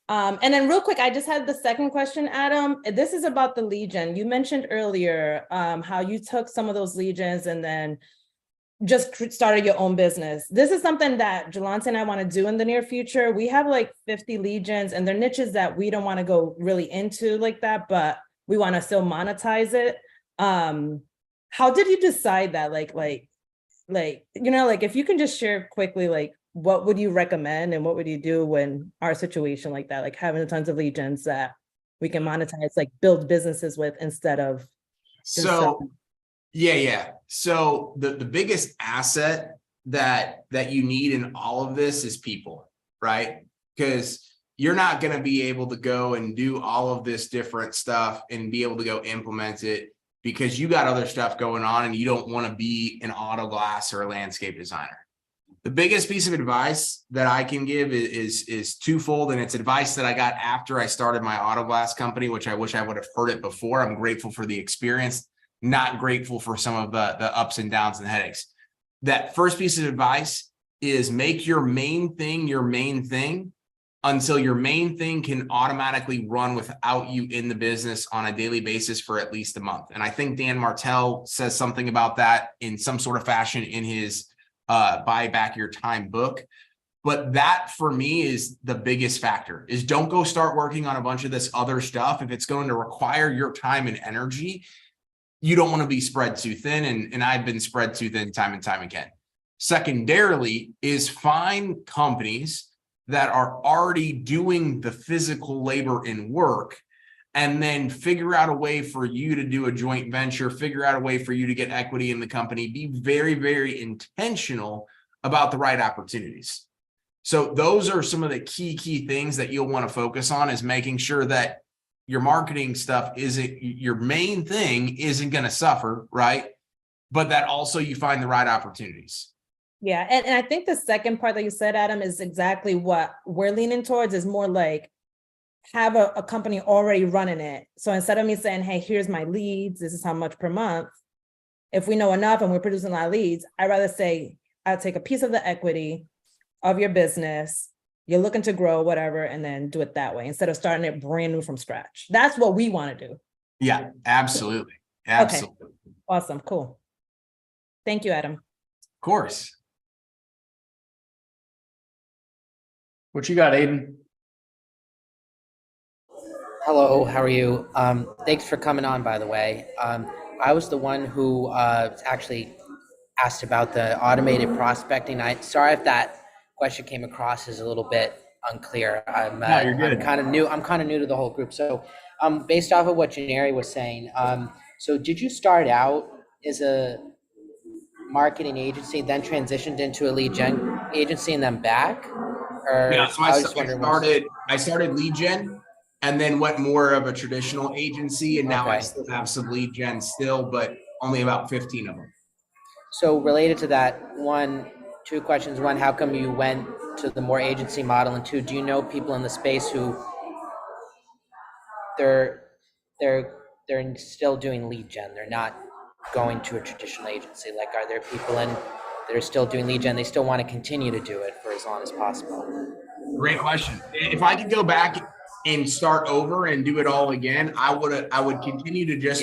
And then real quick, I just had the second question, Adam. This is about the lead gen. You mentioned earlier how you took some of those lead gens and then just started your own business. This is something that Jalante and I want to do in the near future. We have like 50 lead gens, and they're niches that we don't want to go really into like that, but we want to still monetize it. How did you decide that? Like, if you can just share quickly, like what would you recommend and what would you do when our situation like that, like having tons of lead gens that we can monetize, like build businesses with instead of just So, yeah. So the biggest asset that you need in all of this is people, right? Because you're not going to be able to go and do all of this different stuff and be able to go implement it because you got other stuff going on and you don't want to be an auto glass or a landscape designer. The biggest piece of advice that I can give is twofold, and it's advice that I got after I started my auto glass company, which I wish I would have heard it before. I'm grateful for the experience, not grateful for some of the ups and downs and headaches. That first piece of advice is make your main thing until your main thing can automatically run without you in the business on a daily basis for at least a month. And I think Dan Martell says something about that in some sort of fashion in his Buy Back Your Time book. But that for me is the biggest factor, is don't go start working on a bunch of this other stuff. If it's going to require your time and energy, you don't want to be spread too thin. And I've been spread too thin time and time again. Secondarily is find companies that are already doing the physical labor and work, and then figure out a way for you to do a joint venture, figure out a way for you to get equity in the company, be very, very intentional about the right opportunities. So those are some of the key things that you'll want to focus on, is making sure that your marketing stuff isn't, your main thing isn't going to suffer, right? But that also you find the right opportunities. Yeah. And I think the second part that you said, Adam, is exactly what we're leaning towards, is more like have a company already running it. So instead of me saying, hey, here's my leads, this is how much per month, if we know enough and we're producing a lot of leads, I'd rather say, I'll take a piece of the equity of your business, you're looking to grow, whatever, and then do it that way instead of starting it brand new from scratch. That's what we want to do. Yeah, absolutely. Okay. Awesome. Cool. Thank you, Adam. Of course. What you got, Aiden? Hello, how are you? Thanks for coming on, by the way. I was the one who actually asked about the automated prospecting. Sorry if that question came across as a little bit unclear. No, you're good. I'm kind of new to the whole group. So, based off of what Janeri was saying, so did you start out as a marketing agency, then transitioned into a lead gen agency, and then back? Or Yeah, so I started lead gen and then went more of a traditional agency, and now I Okay. still have some lead gen still, but only about 15 of them. So related to that, two questions. One, how come you went to the more agency model? And two, do you know people in the space who they're still doing lead gen? They're not going to a traditional agency. Like, are there people that are still doing lead gen? They still want to continue to do it for as long as possible. Great question. If I could go back and start over and do it all again, I would continue to just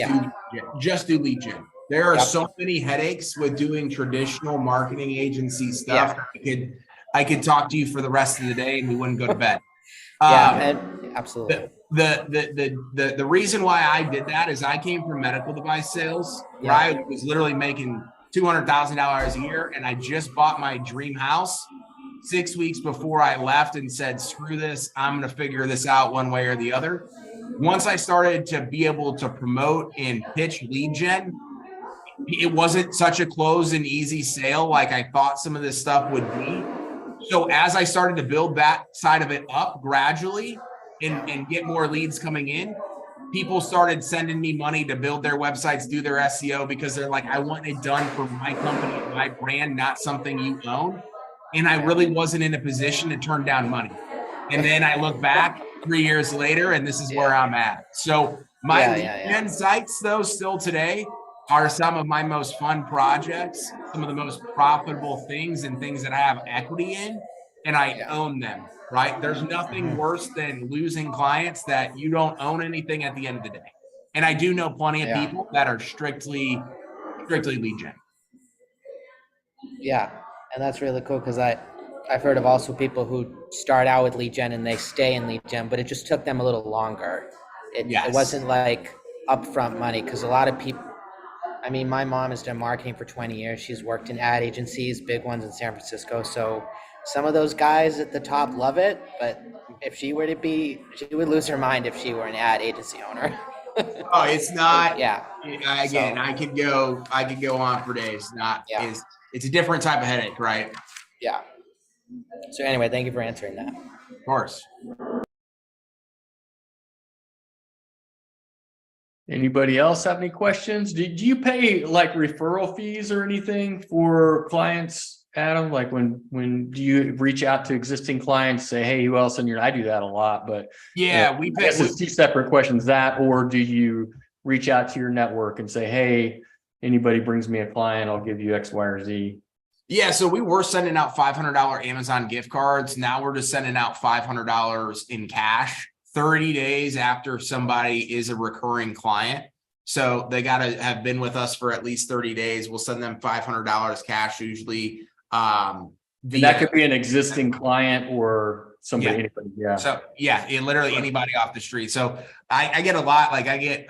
do lead gen. There are so many headaches with doing traditional marketing agency stuff. I could talk to you for the rest of the day and we wouldn't go to bed. Absolutely. The reason why I did that is I came from medical device sales, where I was literally making $200,000 a year, and I just bought my dream house 6 weeks before I left and said, screw this, I'm going to figure this out one way or the other. Once I started to be able to promote and pitch lead gen, it wasn't such a close and easy sale like I thought some of this stuff would be. So as I started to build that side of it up gradually and get more leads coming in, people started sending me money to build their websites, do their SEO, because they're like, I want it done for my company, my brand, not something you own. And I really wasn't in a position to turn down money. And then I look back 3 years later, and this is where I'm at. So my lead gen sites, though, still today are some of my most fun projects, some of the most profitable things and things that I have equity in, and I own them, right? There's nothing worse than losing clients that you don't own anything at the end of the day. And I do know plenty of people that are strictly lead gen. Yeah, and that's really cool, because I've heard of also people who start out with lead gen and they stay in lead gen, but it just took them a little longer. It wasn't like upfront money, because a lot of people, I mean, my mom has done marketing for 20 years. She's worked in ad agencies, big ones in San Francisco. So some of those guys at the top love it, but if she were to be, she would lose her mind if she were an ad agency owner. Oh, it's not. Yeah. Again, So, I could go on for days. Yeah. It's a different type of headache, right? yeah. So anyway, thank you for answering that. Of course. Anybody else have any questions? Do you pay like referral fees or anything for clients, Adam? Like when do you reach out to existing clients, say, hey, who else in your, I do that a lot, but Yeah, we I guess it's two separate questions, that, or do you reach out to your network and say, hey, anybody brings me a client, I'll give you X, Y, or Z? Yeah, so we were sending out $500 Amazon gift cards. Now we're just sending out $500 in cash 30 days after somebody is a recurring client. So they got to have been with us for at least 30 days. We'll send them $500 cash usually. And that could be an existing client or somebody. Anybody, yeah. So yeah, literally anybody off the street. So I get a lot, like I get,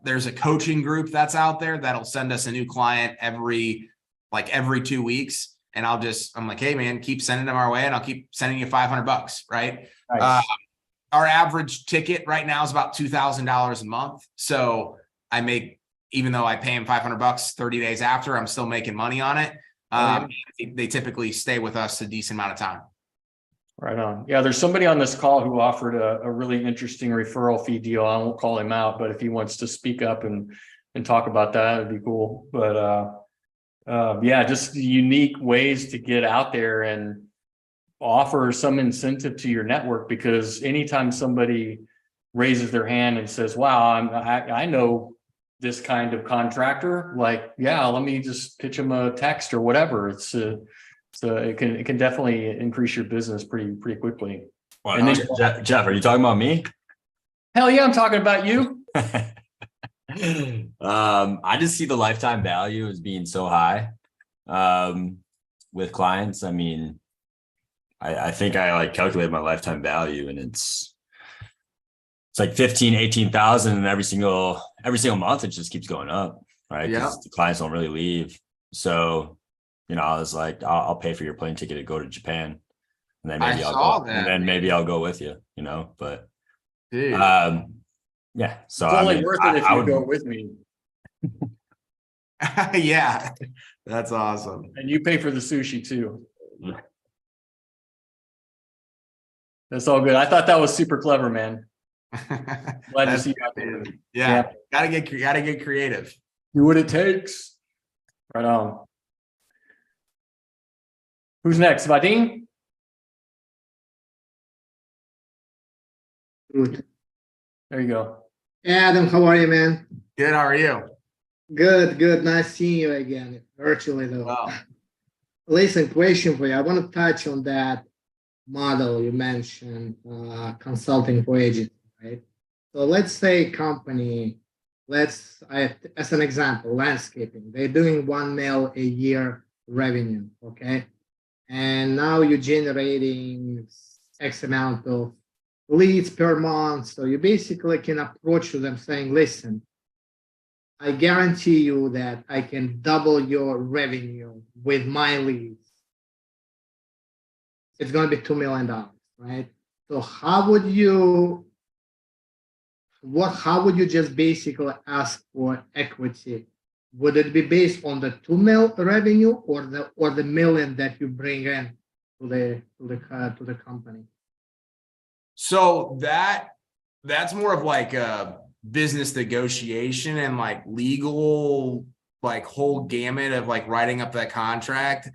there's a coaching group that's out there that'll send us a new client every 2 weeks. And I'm like, hey man, keep sending them our way and I'll keep sending you $500, right? Nice. Our average ticket right now is about $2,000 a month. So I make, even though I pay him $500 30 days after, I'm still making money on it. They typically stay with us a decent amount of time. Right on. Yeah, there's somebody on this call who offered a really interesting referral fee deal. I won't call him out, but if he wants to speak up and talk about that, it'd be cool. But yeah, just unique ways to get out there and offer some incentive to your network, because anytime somebody raises their hand and says, wow, I know this kind of contractor, like, yeah, let me just pitch them a text or whatever. So it can definitely increase your business pretty quickly. Well, and then, Jeff, are you talking about me? Hell yeah, I'm talking about you. I just see the lifetime value as being so high with clients. I mean, I think I like calculate my lifetime value, and it's like 15, 18,000, and every single month it just keeps going up, right? Yeah. The clients don't really leave. So, you know, I was like, I'll pay for your plane ticket to go to Japan, and then maybe I'll go with you, you know, but Dude. yeah. So It's only worth it if you go with me. Yeah, that's awesome. And you pay for the sushi too. That's all good. I thought that was super clever, man. Glad to see you out there. Yeah. Gotta get creative. Do what it takes. Right on. Who's next? Vadim? Good. There you go. Adam, how are you, man? Good. How are you? Good. Nice seeing you again, virtually though. Wow. Listen, question for you. I want to touch on that model you mentioned, consulting for agents, right? So let's say company, as an example, landscaping, they're doing $1 million a year revenue, okay? And now you're generating X amount of leads per month. So you basically can approach to them saying, listen, I guarantee you that I can double your revenue with my leads. It's going to be $2 million, right? So how would you just basically ask for equity? Would it be based on the 2 mil revenue or the million that you bring in to the company? So that's more of like a business negotiation and like legal, like whole gamut of like writing up that contract.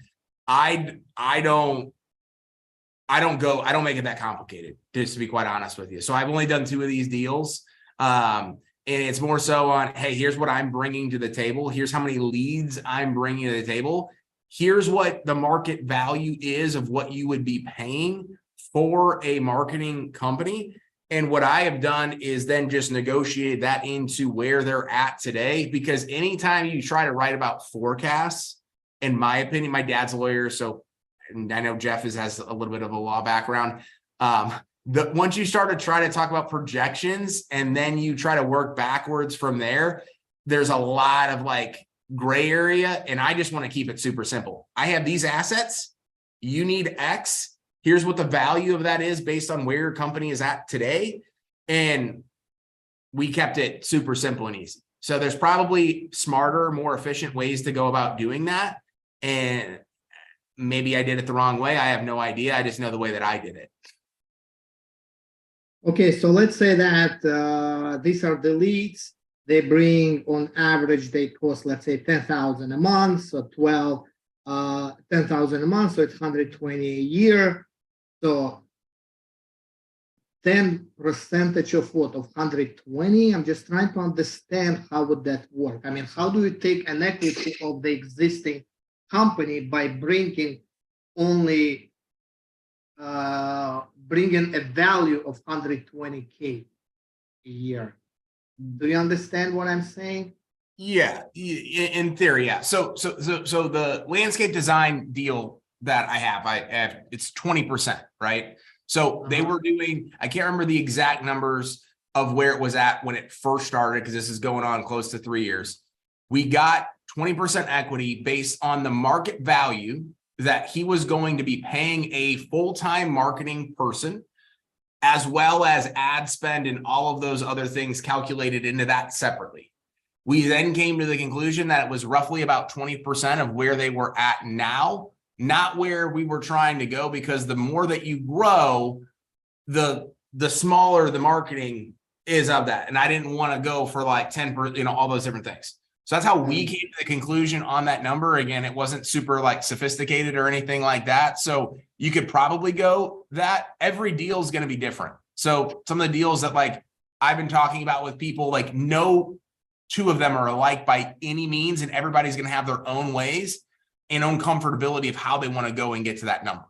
I don't make it that complicated, just to be quite honest with you. So I've only done 2 of these deals. And it's more so on, hey, here's what I'm bringing to the table. Here's how many leads I'm bringing to the table. Here's what the market value is of what you would be paying for a marketing company. And what I have done is then just negotiate that into where they're at today, because anytime you try to write about forecasts, in my opinion, my dad's a lawyer, so, and I know Jeff has a little bit of a law background. Once you start to try to talk about projections and then you try to work backwards from there, there's a lot of like gray area. And I just want to keep it super simple. I have these assets. you need X. Here's what the value of that is based on where your company is at today. And we kept it super simple and easy. So there's probably smarter, more efficient ways to go about doing that. And maybe I did it the wrong way. I have no idea. I just know the way that I did it. Okay, so let's say that these are the leads. They bring, on average, they cost, let's say, 10,000 a month, so 10,000 a month, so it's 120 a year. So 10% of what, of 120? I'm just trying to understand how would that work. I mean, how do you take an equity of the existing company by bringing only bringing a value of 120K a year? Do you understand what I'm saying? Yeah, in theory, yeah. So the landscape design deal that I have, it's 20%, right? So they were doing, I can't remember the exact numbers of where it was at when it first started, because this is going on close to 3 years. We got 20% equity based on the market value that he was going to be paying a full-time marketing person, as well as ad spend and all of those other things calculated into that separately. We then came to the conclusion that it was roughly about 20% of where they were at now, not where we were trying to go, because the more that you grow, the smaller the marketing is of that. And I didn't want to go for like 10%, all those different things. So that's how we came to the conclusion on that number. Again, it wasn't super like sophisticated or anything like that. So you could probably go that every deal is going to be different. So some of the deals that like I've been talking about with people, like no two of them are alike by any means, and everybody's going to have their own ways and own comfortability of how they want to go and get to that number.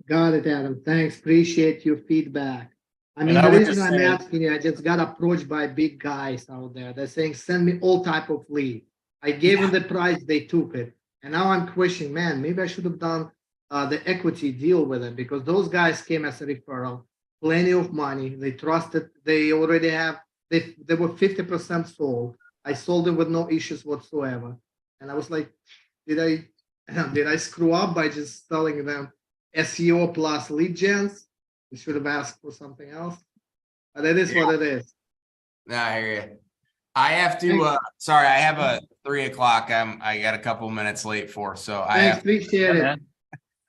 Got it, Adam. Thanks. Appreciate your feedback. I mean, And I the would reason just I'm say- asking you, I just got approached by big guys out there. They're saying, send me all type of lead. I gave them the price, they took it. And now I'm questioning, man, maybe I should have done the equity deal with them, because those guys came as a referral, plenty of money. They trusted, they already have, they were 50% sold. I sold them with no issues whatsoever. And I was like, did I screw up by just telling them SEO plus lead gens? We should have asked for something else. But it is what it is. I hear you. I have to, sorry, I have a 3 o'clock. I got a couple minutes late for, so Thanks, appreciate it.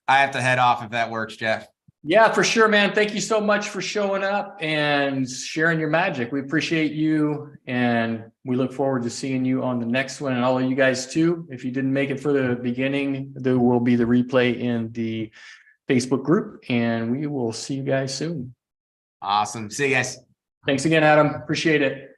I have to head off if that works, Jeff. Yeah, for sure, man. Thank you so much for showing up and sharing your magic. We appreciate you, and we look forward to seeing you on the next one. And all of you guys too. If you didn't make it for the beginning, there will be the replay in the Facebook group, and we will see you guys soon. Awesome. See you guys. Thanks again, Adam. Appreciate it.